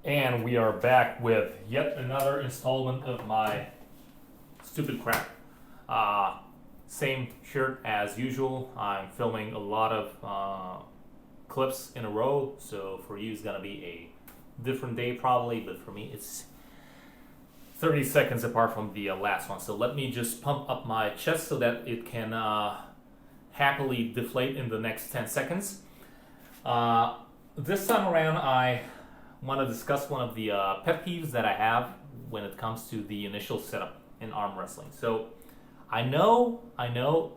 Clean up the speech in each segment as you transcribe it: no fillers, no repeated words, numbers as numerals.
And we are back with yet another installment of my stupid crap. Uh, Same shirt as usual. I'm filming a lot of clips in a row, so for you it's gonna be a different day probably, but for me it's 30 seconds apart from the last one. So let me just pump up my chest so that it can happily deflate in the next 10 seconds. This time around, I want to discuss one of the pet peeves that I have when it comes to the initial setup in arm wrestling. So I know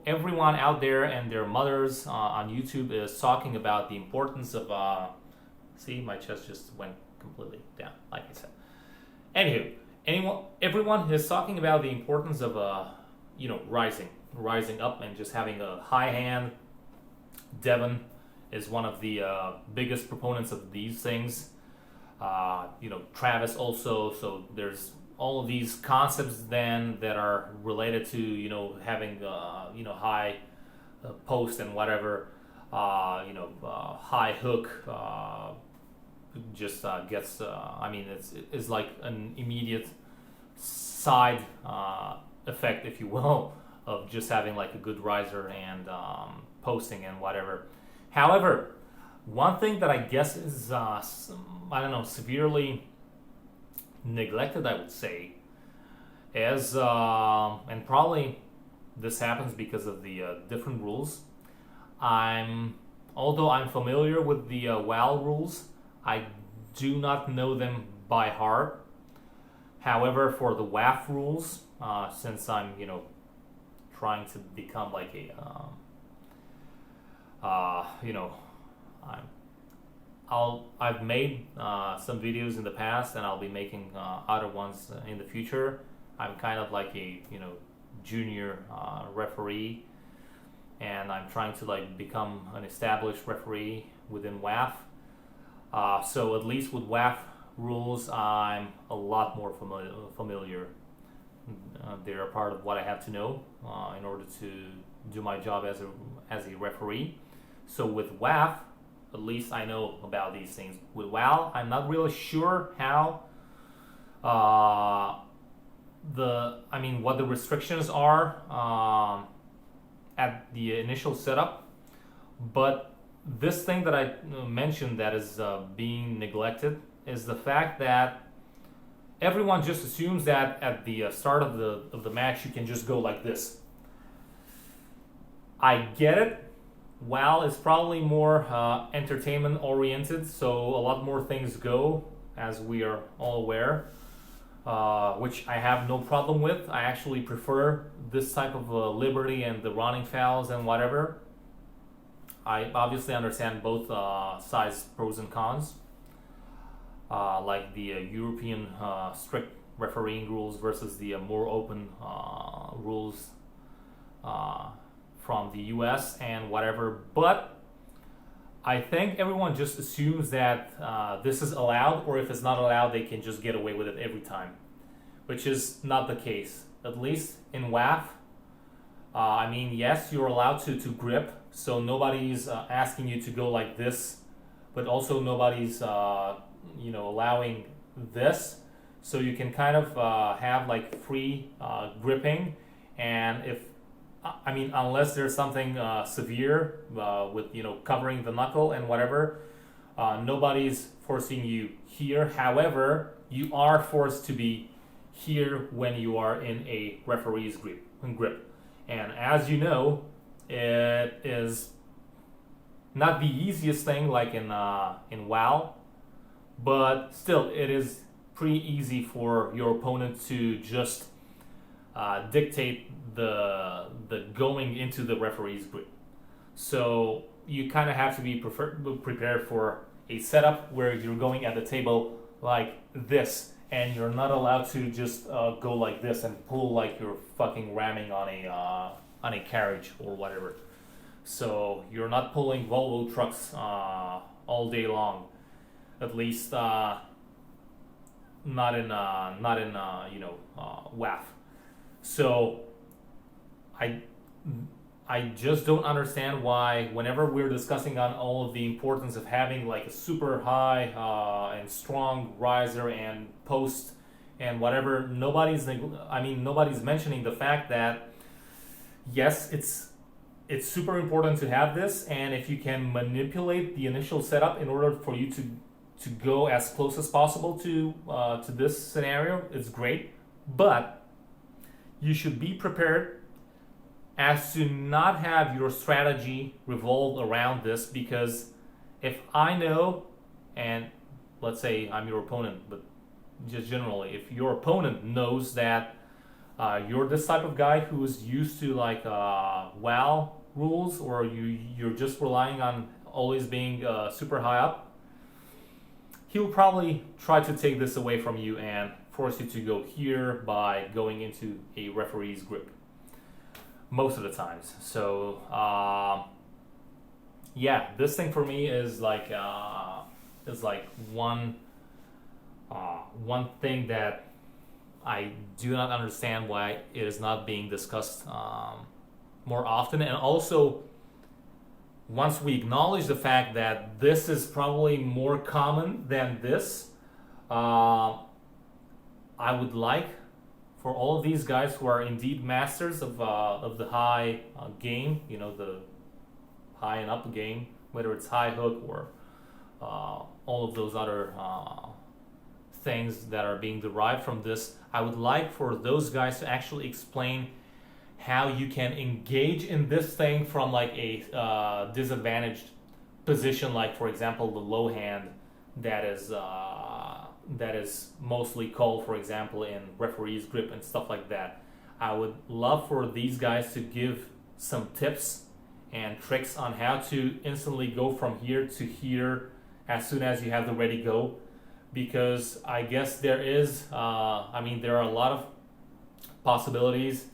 everyone out there and their mothers on YouTube is talking about the importance of. See, my chest just went completely down, like I said. Anywho, everyone is talking about the importance of rising up and just having a high hand. Devin is one of the biggest proponents of these things. Travis also. So there's all of these concepts then that are related to having high post and whatever. High hook just gets. It's like an immediate side effect, if you will, of just having like a good riser and posting and whatever. However, one thing that I guess is severely neglected, I would say, is and probably this happens because of the different rules. Although I'm familiar with the WAL rules, I do not know them by heart. However, for the WAF rules, since I'm trying to become like a I've made some videos in the past, and I'll be making other ones in the future. I'm kind of like a junior referee, and I'm trying to like become an established referee within WAF. So at least with WAF rules, I'm a lot more familiar. They're a part of what I have to know in order to do my job as a referee. So with WAF, at least I know about these things. With WAL, I'm not really sure how what the restrictions are at the initial setup. But this thing that I mentioned that is being neglected is the fact that everyone just assumes that at the start of the match you can just go like this. I get it. WAL is probably more entertainment oriented, so a lot more things go, as we are all aware, which I have no problem with. I actually prefer this type of liberty and the running fouls and whatever. I obviously understand both sides' pros and cons, like the European strict refereeing rules versus the more open rules from the US and whatever. But I think everyone just assumes that this is allowed, or if it's not allowed, they can just get away with it every time, which is not the case. At least in WAF, yes, you're allowed to grip, so nobody's asking you to go like this, but also nobody's allowing this, so you can kind of have like free gripping. And unless there's something severe with covering the knuckle and whatever, nobody's forcing you here. However, you are forced to be here when you are in a referee's grip. And as you know, it is not the easiest thing like in WAL, but still it is pretty easy for your opponent to just dictate the going into the referee's grip. So you kind of have to be prepared for a setup where you're going at the table like this, and you're not allowed to just go like this and pull like you're fucking ramming on a carriage or whatever. So you're not pulling Volvo trucks all day long, at least not in WAF. So I just don't understand why whenever we're discussing on all of the importance of having like a super high and strong riser and post and whatever, nobody's mentioning the fact that yes, it's super important to have this, and if you can manipulate the initial setup in order for you to go as close as possible to this scenario, it's great. But you should be prepared as to not have your strategy revolve around this, because if I know, and let's say I'm your opponent, but just generally, if your opponent knows that you're this type of guy who's used to like WoW rules, or you're just relying on always being super high up, he'll probably try to take this away from you and force you to go here by going into a referee's grip most of the times. So yeah, this thing for me is like one thing that I do not understand why it is not being discussed more often. And also, once we acknowledge the fact that this is probably more common than this, I would like for all of these guys who are indeed masters of the high game, you know, the high and up game, whether it's high hook or all of those other things that are being derived from this, I would like for those guys to actually explain how you can engage in this thing from like a disadvantaged position, like for example the low hand that is mostly called, for example, in referee's grip and stuff like that. I would love for these guys to give some tips and tricks on how to instantly go from here to here as soon as you have the ready go, because I guess there are a lot of possibilities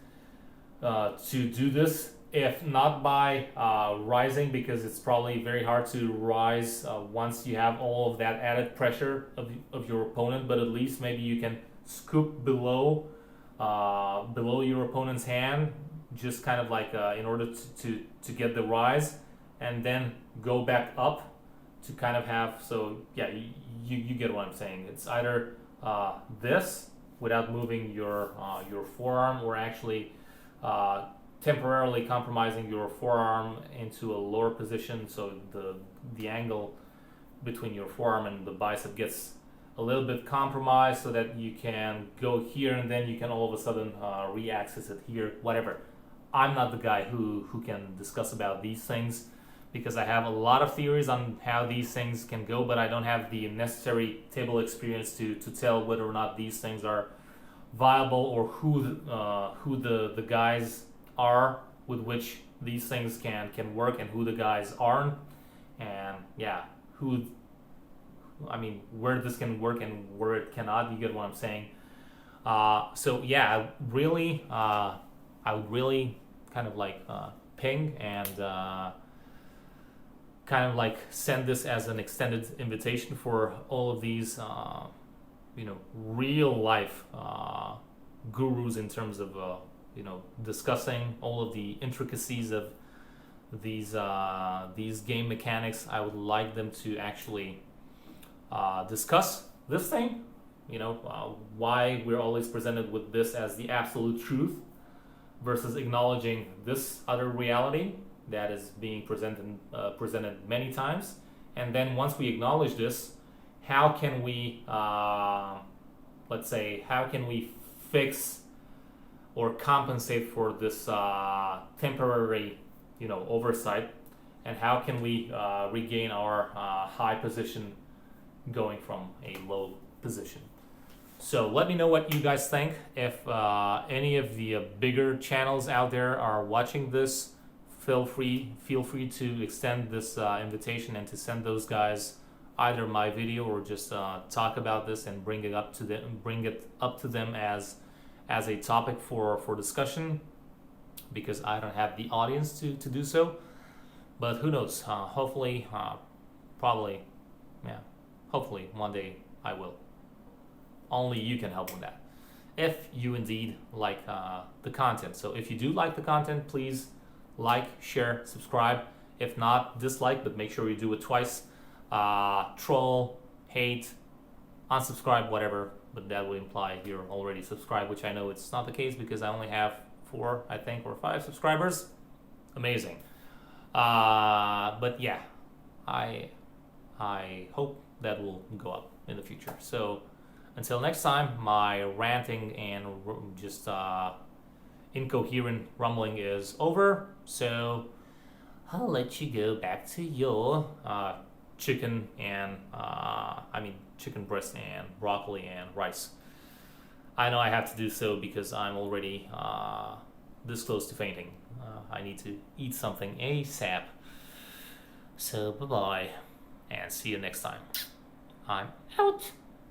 to do this, if not by rising, because it's probably very hard to rise once you have all of that added pressure of your opponent, but at least maybe you can scoop below your opponent's hand, just kind of like in order to get the rise, and then go back up to kind of have, so yeah, you get what I'm saying. It's either this without moving your forearm, or actually temporarily compromising your forearm into a lower position, so the angle between your forearm and the bicep gets a little bit compromised, so that you can go here and then you can all of a sudden re-access it here, whatever. I'm not the guy who can discuss about these things, because I have a lot of theories on how these things can go, but I don't have the necessary table experience to tell whether or not these things are viable, or who the guys are with which these things can work, and who the guys aren't, and yeah, where this can work and where it cannot. You get what I'm saying? So yeah, I would really kind of like ping and kind of like send this as an extended invitation for all of these real life gurus in terms of discussing all of the intricacies of these game mechanics. I would like them to actually discuss this thing, why we're always presented with this as the absolute truth versus acknowledging this other reality that is being presented many times. And then once we acknowledge this, how can we fix or compensate for this temporary oversight, and how can we regain our high position going from a low position? So let me know what you guys think. If any of the bigger channels out there are watching this, feel free to extend this invitation and to send those guys either my video or just talk about this and bring it up to them as a topic for discussion, because I don't have the audience to do so. But who knows? Hopefully one day I will. Only you can help with that, if you indeed like the content. So if you do like the content, please like, share, subscribe. If not, dislike, but make sure you do it twice. Troll, hate, unsubscribe, whatever, but that would imply you're already subscribed, which I know it's not the case because I only have 4, I think, or 5 subscribers. Amazing. But yeah, I hope that will go up in the future. So until next time, my ranting and just incoherent rumbling is over. So I'll let you go back to your chicken and chicken breast and broccoli and rice. I know I have to do so because I'm already this close to fainting. I need to eat something ASAP. So bye bye and see you next time. I'm out.